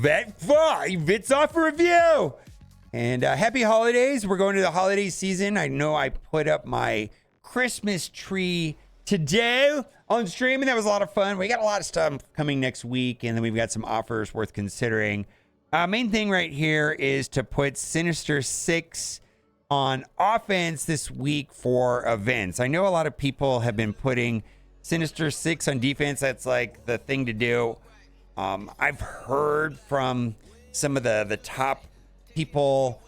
Vet 5, it's off for review. And happy holidays. We're going to the holiday season. I know I put up my Christmas tree today on stream, and that was a lot of fun. We got a lot of stuff coming next week, and then we've got some offers worth considering. Main thing right here is to put Sinister 6 on offense this week for events. I know a lot of people have been putting Sinister 6 on defense. That's like the thing to do. I've heard from some of the top people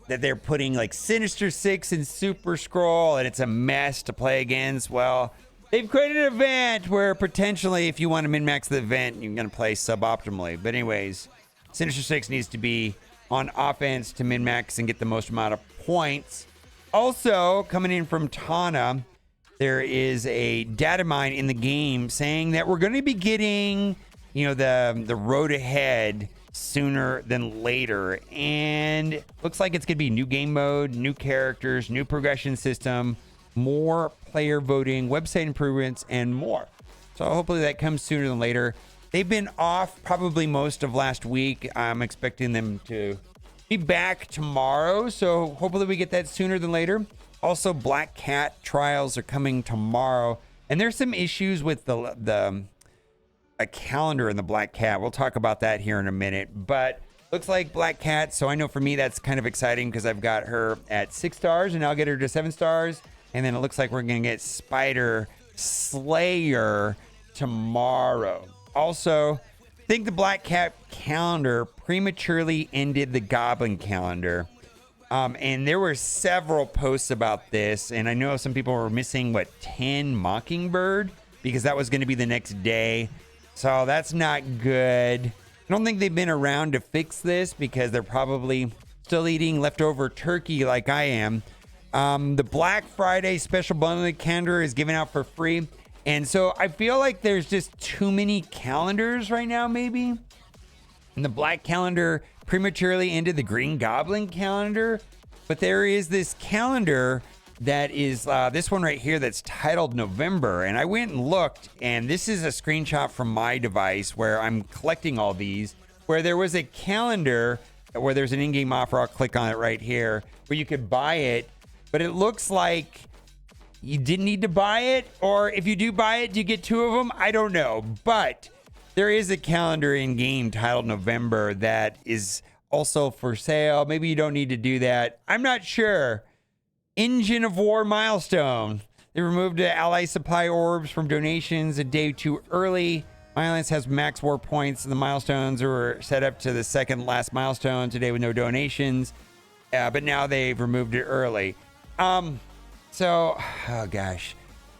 that they're putting like Sinister 6 in Super Scroll, and it's a mess to play against. Well, they've created an event where potentially if you want to min-max the event, you're going to play suboptimally. But anyways, Sinister 6 needs to be on offense to min-max and get the most amount of points. Also, coming in from Tana, there is a data mine in the game saying that we're going to be getting, the road ahead sooner than later. And looks like it's going to be new game mode, new characters, new progression system, more player voting, website improvements, and more. So hopefully that comes sooner than later. They've been off probably most of last week. I'm expecting them to be back tomorrow, so hopefully we get that sooner than later. Also, Black Cat trials are coming tomorrow, and there's some issues with a calendar in the Black Cat. We'll talk about that here in a minute, but looks like Black Cat, so I know for me that's kind of exciting because I've got her at 6 stars, and I'll get her to 7 stars, and then it looks like we're going to get Spider Slayer tomorrow. Also, I think the Black Cat calendar prematurely ended the Goblin calendar. And there were several posts about this. And I know some people were missing, 10 Mockingbird? Because that was going to be the next day. So that's not good. I don't think they've been around to fix this because they're probably still eating leftover turkey like I am. The Black Friday special bundle calendar is given out for free. And so I feel like there's just too many calendars right now, maybe. And the Black calendar prematurely ended the Green Goblin calendar. But there is this calendar that is this one right here that's titled November. And I went and looked, and this is a screenshot from my device where I'm collecting all these, where there was a calendar where there's an in-game offer. I'll click on it right here where you could buy it. But it looks like you didn't need to buy it, or if you do buy it, do you get 2 of them? I don't know. But there is a calendar in game titled November that is also for sale. Maybe you don't need to do that. I'm not sure. Engine of War milestone. They removed the ally supply orbs from donations a day too early. My alliance has max war points, and the milestones were set up to the second last milestone today with no donations. But now they've removed it early. So, oh gosh,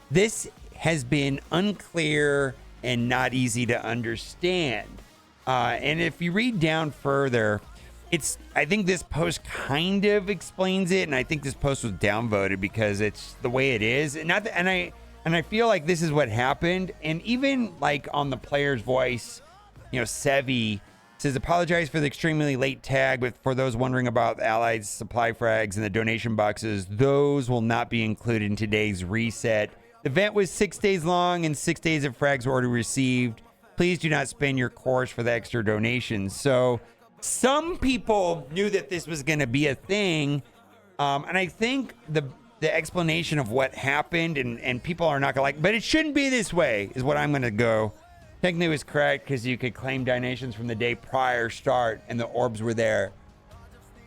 this has been unclear and not easy to understand. And if you read down further, I think this post kind of explains it, and I think this post was downvoted because it's the way it is. And I feel like this is what happened. And even like on the player's voice, Sevi says, apologize for the extremely late tag, but for those wondering about the Allied supply frags and the donation boxes, those will not be included in today's reset. The event was 6 days long, and 6 days of frags were already received. Please do not spend your cores for the extra donations. So some people knew that this was going to be a thing, and I think the explanation of what happened, and people are not going to but it shouldn't be this way, is what I'm going to go. Technically it was correct because you could claim donations from the day prior start and the orbs were there.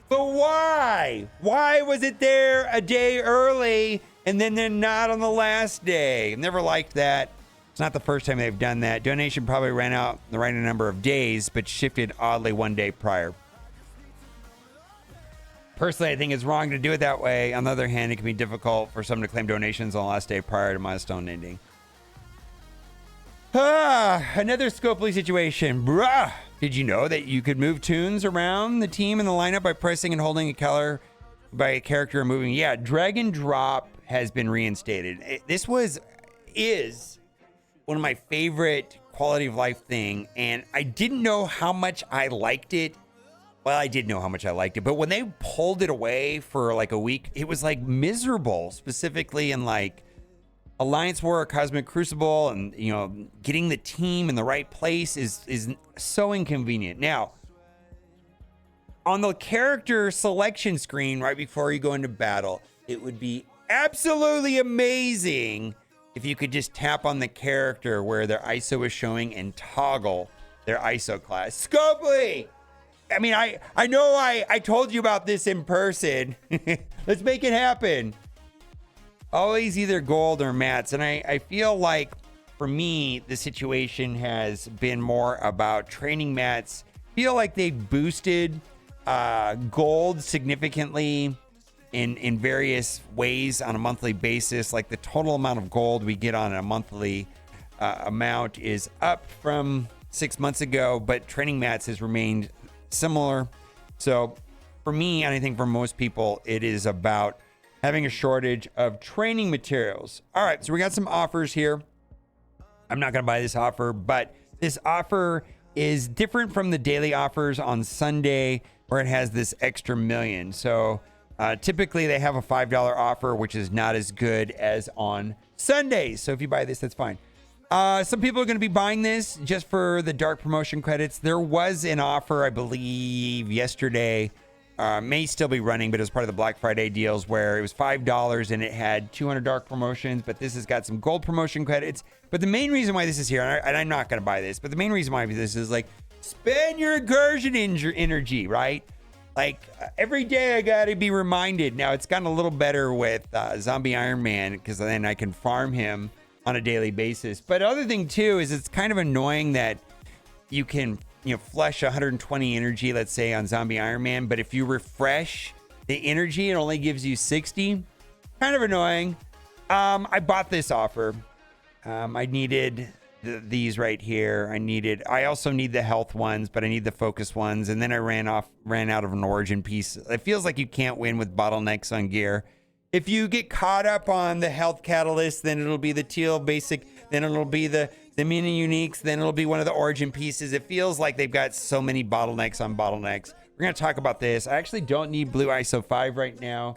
But why? Why was it there a day early and then they're not on the last day? Never liked that. It's not the first time they've done that. Donation probably ran out the right number of days, but shifted oddly 1 day prior. Personally, I think it's wrong to do it that way. On the other hand, it can be difficult for someone to claim donations on the last day prior to milestone ending. Another Scopely situation. Bruh. Did you know that you could move tunes around the team in the lineup by pressing and holding a color by a character and moving? Yeah, drag and drop has been reinstated. This is one of my favorite quality of life thing, and I didn't know how much I liked it. Well, I did know how much I liked it, but when they pulled it away for like a week, it was like miserable, specifically in like Alliance War, Cosmic Crucible, and getting the team in the right place is so inconvenient. Now, on the character selection screen right before you go into battle, it would be absolutely amazing if you could just tap on the character where their ISO is showing and toggle their ISO class. Scopely! I mean, I know I told you about this in person. Let's make it happen. Always either gold or mats. And I feel like for me, the situation has been more about training mats. Feel like they boosted gold significantly in various ways on a monthly basis. Like the total amount of gold we get on a monthly amount is up from 6 months ago, but training mats has remained similar. So for me, and I think for most people, it is about having a shortage of training materials. All right, so we got some offers here. I'm not going to buy this offer, but this offer is different from the daily offers on Sunday where it has this extra million. So typically they have a $5 offer, which is not as good as on Sundays. So if you buy this, that's fine. Some people are going to be buying this just for the dark promotion credits. There was an offer, I believe, yesterday. May still be running, but it was part of the Black Friday deals where it was $5 and it had 200 dark promotions, but this has got some gold promotion credits. But the main reason why this is here, and I'm not going to buy this, but the main reason why this is like, spend your incursion energy, right? Like every day I got to be reminded. Now it's gotten a little better with Zombie Iron Man because then I can farm him on a daily basis. But other thing too is it's kind of annoying that you can flush 120 energy, let's say on Zombie Iron Man, but if you refresh the energy, it only gives you 60. Kind of annoying. I bought this offer. I needed these right here. I also need the health ones, but I need the focus ones. And then I ran out of an origin piece. It feels like you can't win with bottlenecks on gear. If you get caught up on the health catalyst, then it'll be the teal basic, then it'll be the mini uniques, then it'll be one of the origin pieces. It feels like they've got so many bottlenecks on bottlenecks. We're going to talk about this. I actually don't need blue ISO 5 right now.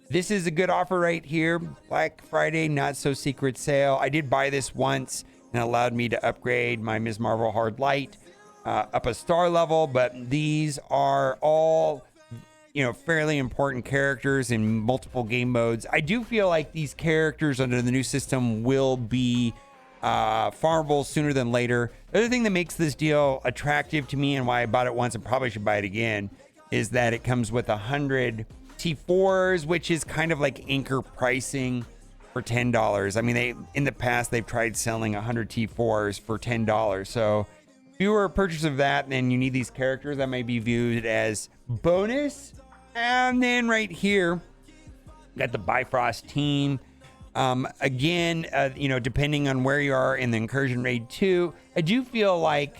This is a good offer right here. Black Friday, not so secret sale. I did buy this once and it allowed me to upgrade my Ms. Marvel Hard Light up a star level, but these are all fairly important characters in multiple game modes. I do feel like these characters under the new system will be farmable sooner than later. The other thing that makes this deal attractive to me and why I bought it once and probably should buy it again is that it comes with 100 T4s, which is kind of like anchor pricing for $10. I mean, in the past, they've tried selling 100 T4s for $10. So if you were a purchaser of that, then you need these characters that may be viewed as bonus. And then right here, got the Bifrost team. Again, depending on where you are in the Incursion Raid 2, I do feel like,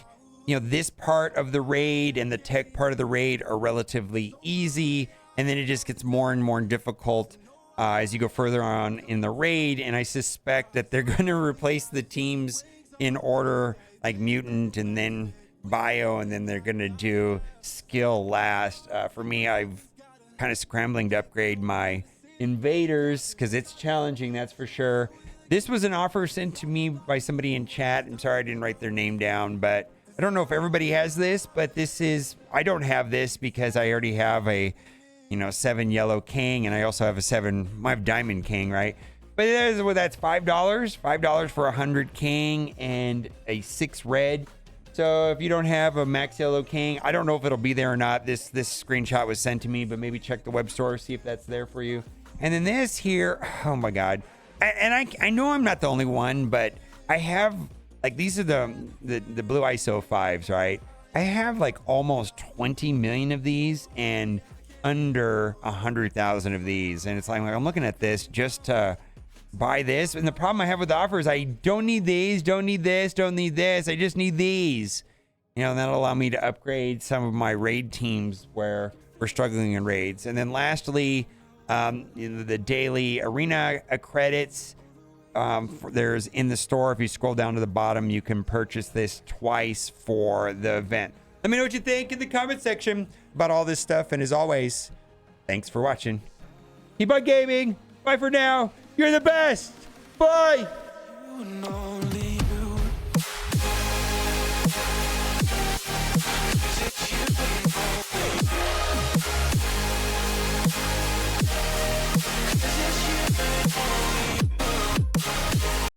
this part of the raid and the tech part of the raid are relatively easy. And then it just gets more and more difficult as you go further on in the raid. And I suspect that they're going to replace the teams in order, like mutant and then bio, and then they're going to do skill last. For me, I've kind of scrambling to upgrade my invaders because it's challenging, that's for sure. This was an offer sent to me by somebody in chat. I'm sorry I didn't write their name down, but I don't know if everybody has this, but I don't have this because I already have a 7 yellow king, and I also have I have diamond king, right? But that's $5 for 100 king and a 6 red. So if you don't have a max yellow king, I don't know if it'll be there or not. This screenshot was sent to me, but maybe check the web store, see if that's there for you. And then this here, oh my God. And I know I'm not the only one, but I have, like, these are the blue ISO 5s, right? I have like almost 20 million of these and under 100,000 of these. And it's like, I'm looking at this just to buy this. And the problem I have with the offer is I don't need these, don't need this, don't need this. I just need these. That'll allow me to upgrade some of my raid teams where we're struggling in raids. And then lastly, the daily arena credits. There's in the store. If you scroll down to the bottom, you can purchase this twice for the event. Let me know what you think in the comment section about all this stuff. And as always, thanks for watching. Keep on gaming. Bye for now. You're the best. Bye.